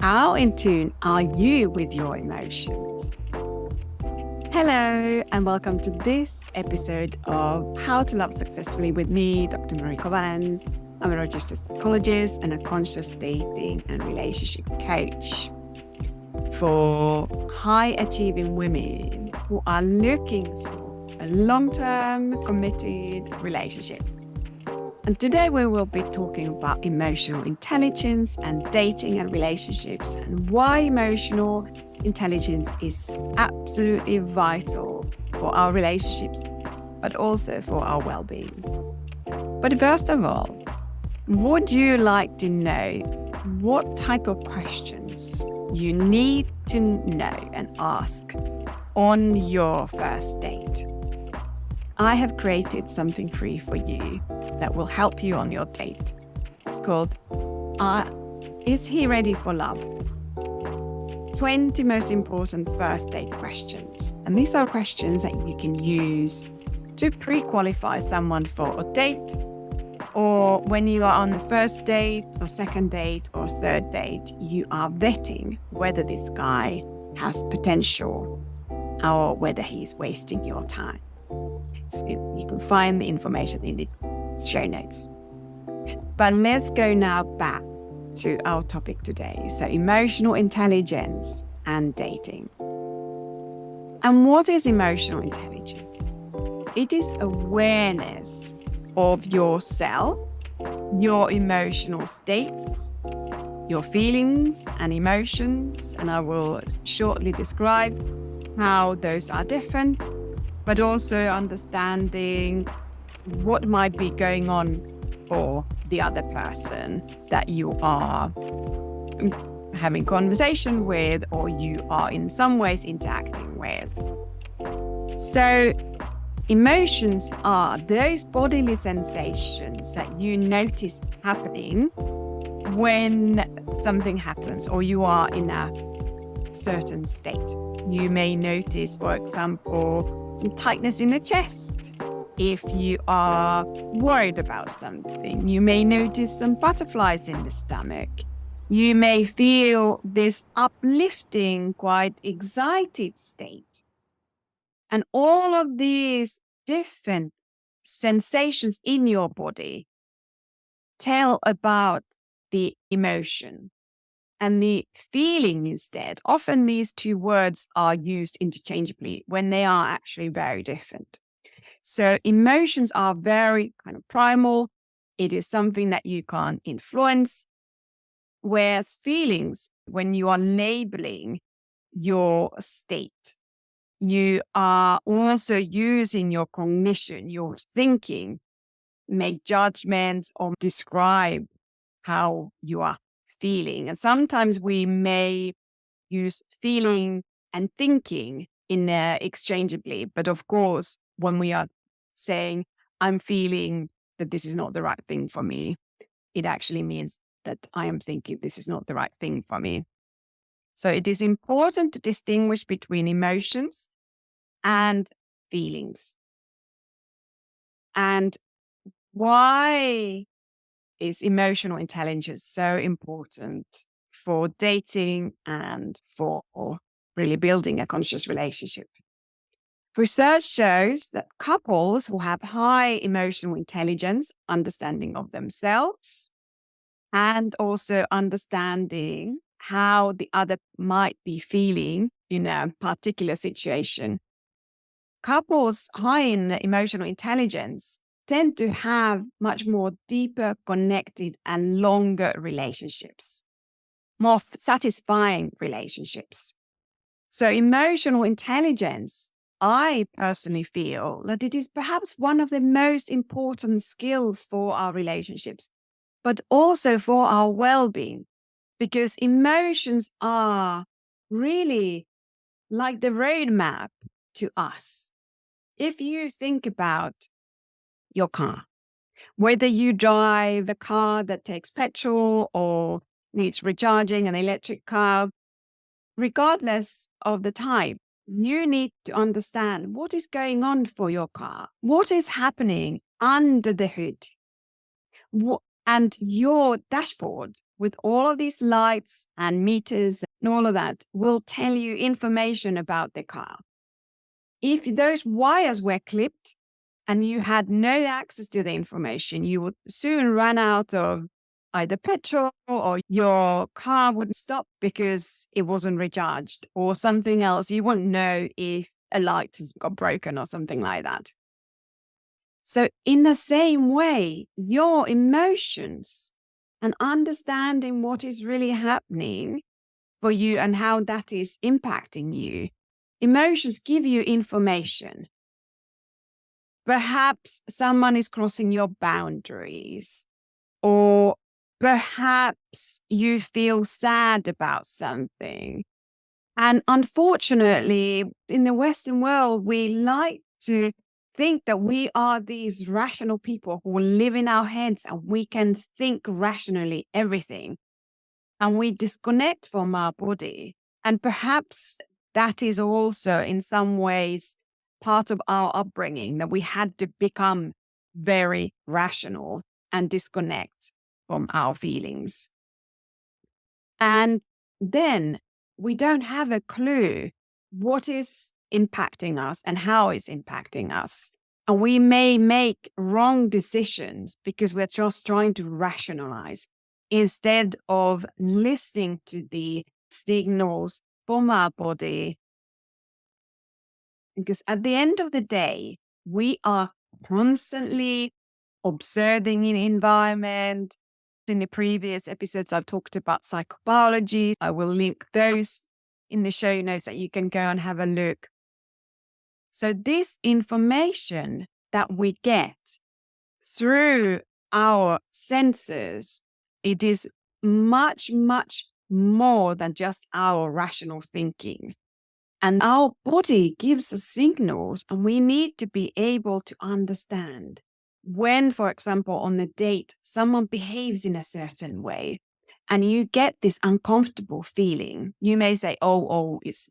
How in tune are you with your emotions? Hello, and welcome to this episode of How to Love Successfully with me, Dr. Mari Kovanen. I'm a registered psychologist and a conscious dating and relationship coach for high-achieving women who are looking for a long-term committed relationship. And today we will be talking about emotional intelligence and dating and relationships and why emotional intelligence is absolutely vital for our relationships, but also for our well-being. But first of all, would you like to know what type of questions you need to know and ask on your first date? I have created something free for you that will help you on your date. It's called Is He Ready for Love? 20 most important first date questions. And these are questions that you can use to pre-qualify someone for a date, or when you are on the first date or second date or third date, you are vetting whether this guy has potential or whether he's wasting your time. So you can find the information in the show notes. But let's go now back to our topic today. So emotional intelligence and dating. And what is emotional intelligence? It is awareness of yourself, your emotional states, your feelings and emotions. And I will shortly describe how those are different, but also understanding what might be going on for the other person that you are having conversation with or you are in some ways interacting with. So emotions are those bodily sensations that you notice happening when something happens or you are in a certain state. You may notice, for example, some tightness in the chest. If you are worried about something, you may notice some butterflies in the stomach. You may feel this uplifting, quite excited state. And all of these different sensations in your body tell about the emotion. And the feeling instead, often these two words are used interchangeably when they are actually very different. So emotions are very kind of primal. It is something that you can't influence. Whereas feelings, when you are labeling your state, you are also using your cognition, your thinking, make judgments or describe how you are feeling. And sometimes we may use feeling and thinking exchangeably. But of course, when we are saying, I'm feeling that this is not the right thing for me, it actually means that I am thinking this is not the right thing for me. So it is important to distinguish between emotions and feelings. And why is emotional intelligence so important for dating and for really building a conscious relationship? Research shows that couples who have high emotional intelligence, understanding of themselves, and also understanding how the other might be feeling in a particular situation. Couples high in emotional intelligence tend to have much more deeper, connected, and longer relationships, more satisfying relationships. So emotional intelligence, I personally feel that it is perhaps one of the most important skills for our relationships, but also for our well-being, because emotions are really like the roadmap to us. If you think about your car, whether you drive a car that takes petrol or needs recharging, an electric car, regardless of the type, you need to understand what is going on for your car, what is happening under the hood, and your dashboard with all of these lights and meters and all of that will tell you information about the car. If those wires were clipped and you had no access to the information, you would soon run out of either petrol or your car would stop because it wasn't recharged or something else. You wouldn't know if a light has got broken or something like that. So in the same way, your emotions and understanding what is really happening for you and how that is impacting you, emotions give you information. Perhaps someone is crossing your boundaries, or perhaps you feel sad about something. And unfortunately, in the Western world, we like to think that we are these rational people who live in our heads and we can think rationally everything. And we disconnect from our body. And perhaps that is also in some ways part of our upbringing, that we had to become very rational and disconnect from our feelings. And then we don't have a clue what is impacting us and how it's impacting us. And we may make wrong decisions because we're just trying to rationalize instead of listening to the signals from our body. Because at the end of the day, we are constantly observing an environment. In the previous episodes, I've talked about psychobiology. I will link those in the show notes that you can go and have a look. So this information that we get through our senses, it is much, much more than just our rational thinking. And our body gives us signals, and we need to be able to understand when, for example, on a date, someone behaves in a certain way and you get this uncomfortable feeling. You may say, oh, it's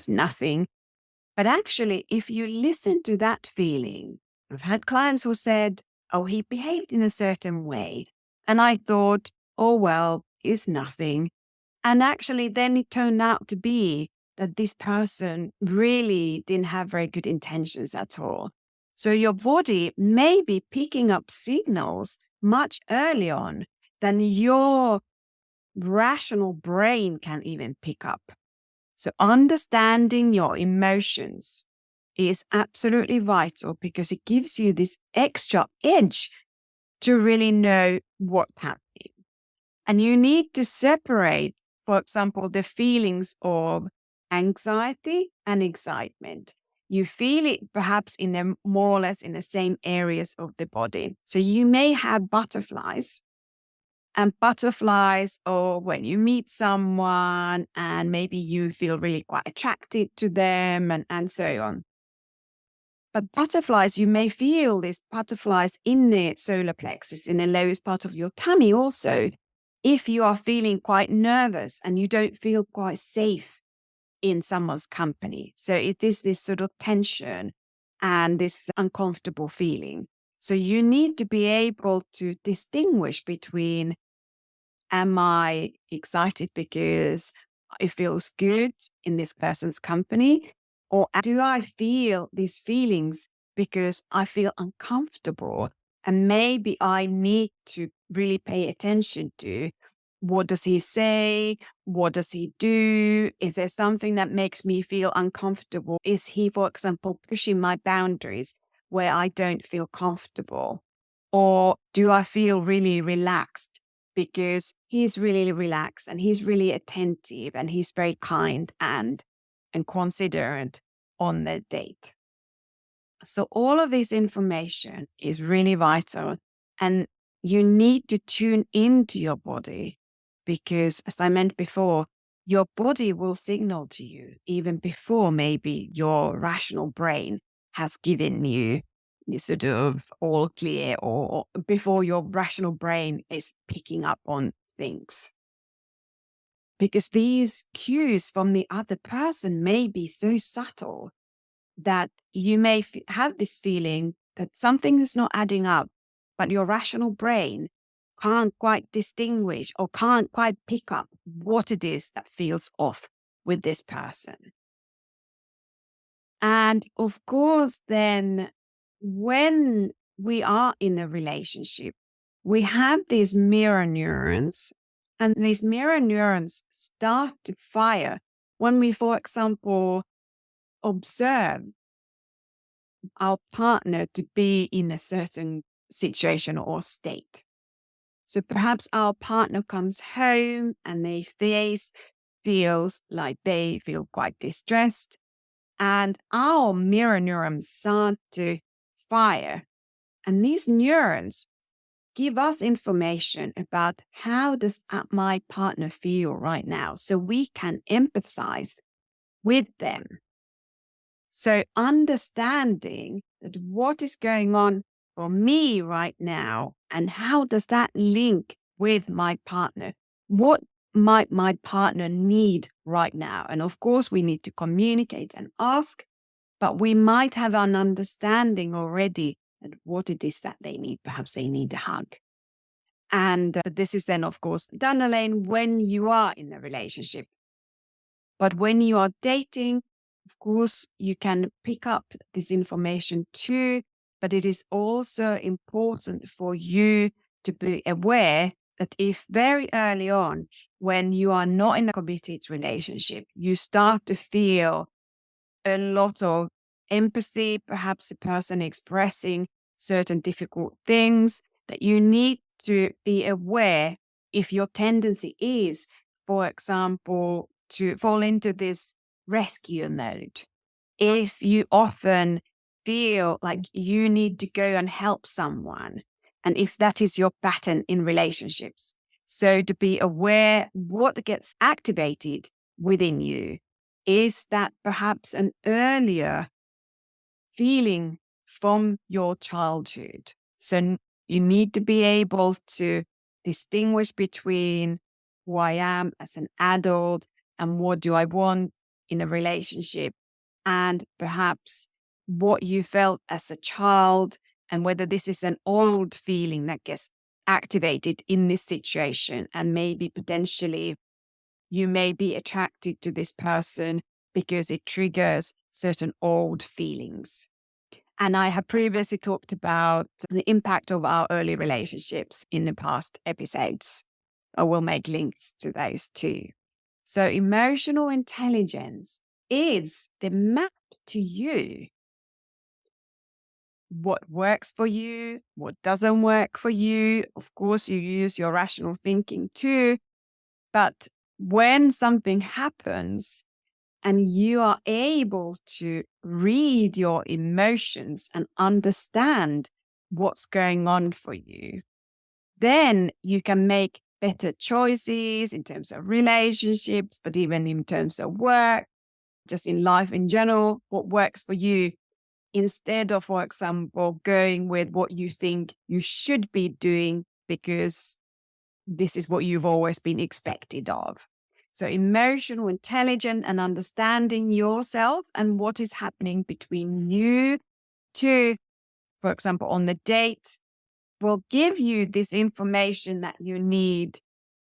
nothing. But actually, if you listen to that feeling, I've had clients who said, oh, he behaved in a certain way. And I thought, oh, well, it's nothing. And actually, then it turned out to be that this person really didn't have very good intentions at all. So your body may be picking up signals much early on than your rational brain can even pick up. So understanding your emotions is absolutely vital because it gives you this extra edge to really know what's happening. And you need to separate, for example, the feelings of anxiety and excitement. You feel it perhaps in the more or less in the same areas of the body. So you may have butterflies, and butterflies, or when you meet someone and maybe you feel really quite attracted to them and so on. But butterflies, you may feel these butterflies in the solar plexus, in the lowest part of your tummy also, if you are feeling quite nervous and you don't feel quite safe in someone's company. So it is this sort of tension and this uncomfortable feeling. So you need to be able to distinguish between, am I excited because it feels good in this person's company? Or do I feel these feelings because I feel uncomfortable? And maybe I need to really pay attention to, what does he say? What does he do? Is there something that makes me feel uncomfortable? Is he, for example, pushing my boundaries where I don't feel comfortable? Or do I feel really relaxed because he's really relaxed and he's really attentive and he's very kind and considerate on the date? So all of this information is really vital, and you need to tune into your body because, as I mentioned before, your body will signal to you even before maybe your rational brain has given you sort of all clear, or before your rational brain is picking up on things. Because these cues from the other person may be so subtle that you may have this feeling that something is not adding up, but your rational brain can't quite distinguish or can't quite pick up what it is that feels off with this person. And of course, then when we are in a relationship, we have these mirror neurons, and these mirror neurons start to fire when we, for example, observe our partner to be in a certain situation or state. So perhaps our partner comes home and their face feels like they feel quite distressed, and our mirror neurons start to fire. And these neurons give us information about how does my partner feel right now, so we can empathize with them. So understanding that what is going on for me right now and how does that link with my partner? What might my partner need right now? And of course, we need to communicate and ask, but we might have an understanding already at what it is that they need. Perhaps they need a hug. And this is then, of course, done, Elaine, when you are in a relationship. But when you are dating, of course, you can pick up this information too. But it is also important for you to be aware that if very early on, when you are not in a committed relationship, you start to feel a lot of empathy, perhaps the person expressing certain difficult things, that you need to be aware if your tendency is, for example, to fall into this rescue mode. If you often feel like you need to go and help someone, and if that is your pattern in relationships. So to be aware what gets activated within you. Is that perhaps an earlier feeling from your childhood? So you need to be able to distinguish between who I am as an adult and what do I want in a relationship, and perhaps what you felt as a child and whether this is an old feeling that gets activated in this situation, and maybe potentially you may be attracted to this person because it triggers certain old feelings. And I have previously talked about the impact of our early relationships in the past episodes. I will make links to those too. So emotional intelligence is the map to you. What works for you, what doesn't work for you. Of course, you use your rational thinking too. But when something happens and you are able to read your emotions and understand what's going on for you, then you can make better choices in terms of relationships, but even in terms of work, just in life in general, what works for you, instead of, for example, going with what you think you should be doing because this is what you've always been expected of. So emotional intelligence and understanding yourself and what is happening between you two, for example, on the date, will give you this information that you need,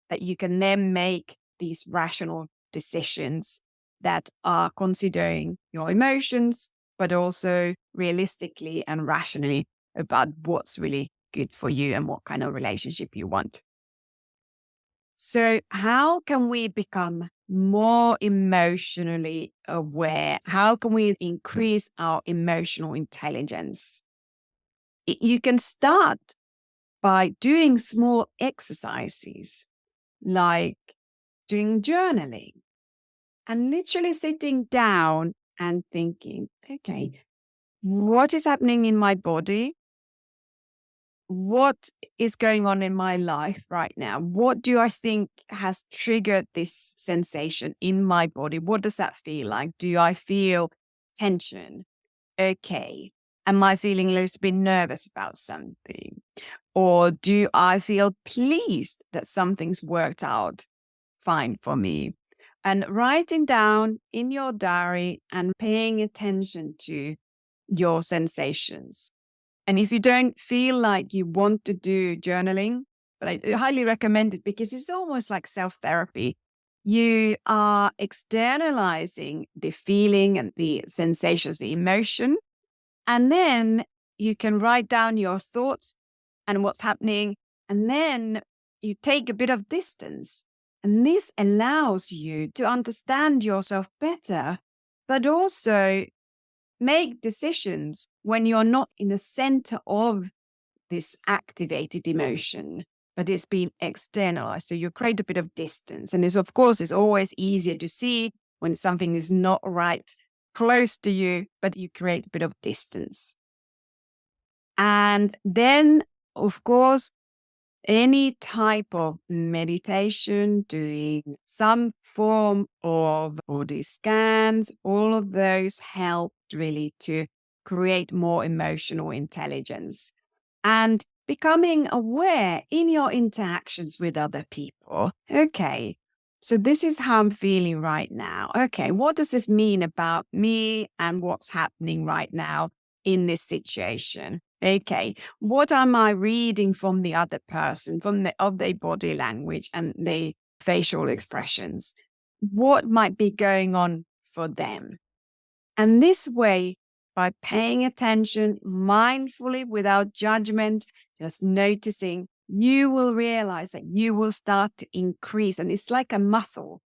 that you can then make these rational decisions that are considering your emotions, but also realistically and rationally about what's really good for you and what kind of relationship you want. So, how can we become more emotionally aware? How can we increase our emotional intelligence? You can start by doing small exercises like doing journaling and literally sitting down and thinking, okay, what is happening in my body? What is going on in my life right now? What do I think has triggered this sensation in my body? What does that feel like? Do I feel tension? Okay. Am I feeling a little bit nervous about something? Or do I feel pleased that something's worked out fine for me? And writing down in your diary and paying attention to your sensations. And if you don't feel like you want to do journaling, but I highly recommend it because it's almost like self-therapy. You are externalizing the feeling and the sensations, the emotion, and then you can write down your thoughts and what's happening, and then you take a bit of distance. And this allows you to understand yourself better, but also make decisions when you're not in the center of this activated emotion, but it's been externalized. So you create a bit of distance. And it's, of course, it's always easier to see when something is not right close to you, but you create a bit of distance. And then, of course, any type of meditation, doing some form of body scans, all of those help really to create more emotional intelligence and becoming aware in your interactions with other people. Okay, so this is how I'm feeling right now. Okay, what does this mean about me and what's happening right now in this situation? Okay, what am I reading from the other person, of their body language and their facial expressions? What might be going on for them? And this way, by paying attention mindfully without judgment, just noticing, you will realize that you will start to increase. And it's like a muscle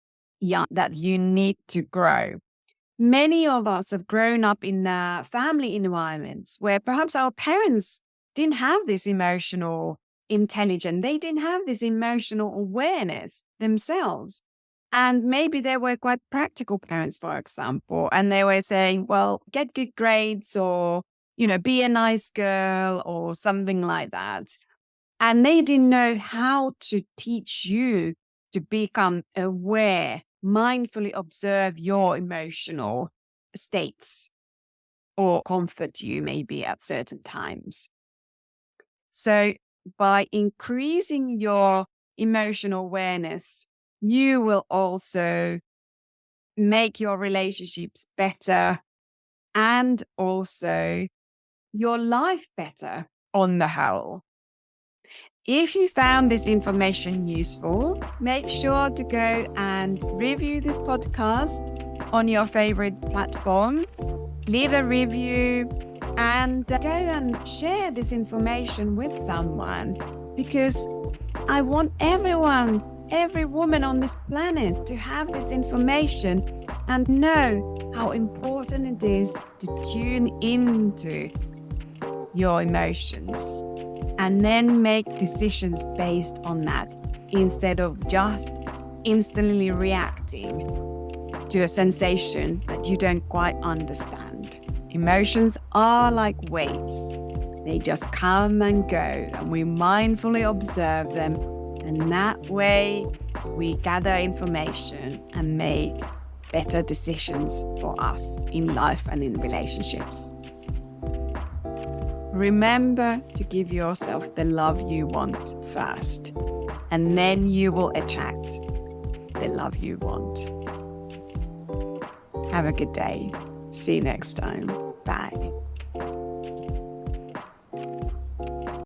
that you need to grow. Many of us have grown up in family environments where perhaps our parents didn't have this emotional intelligence. They didn't have this emotional awareness themselves. And maybe they were quite practical parents, for example, and they were saying, well, get good grades or, be a nice girl or something like that. And they didn't know how to teach you to become aware, mindfully observe your emotional states or comfort you maybe at certain times. So by increasing your emotional awareness, you will also make your relationships better and also your life better on the whole. If you found this information useful, make sure to go and review this podcast on your favorite platform, leave a review, and go and share this information with someone, because I want everyone, every woman on this planet to have this information and know how important it is to tune into your emotions and then make decisions based on that instead of just instantly reacting to a sensation that you don't quite understand. Emotions are like waves. They just come and go, and we mindfully observe them. And that way we gather information and make better decisions for us in life and in relationships. Remember to give yourself the love you want first, and then you will attract the love you want. Have a good day. See you next time. Bye.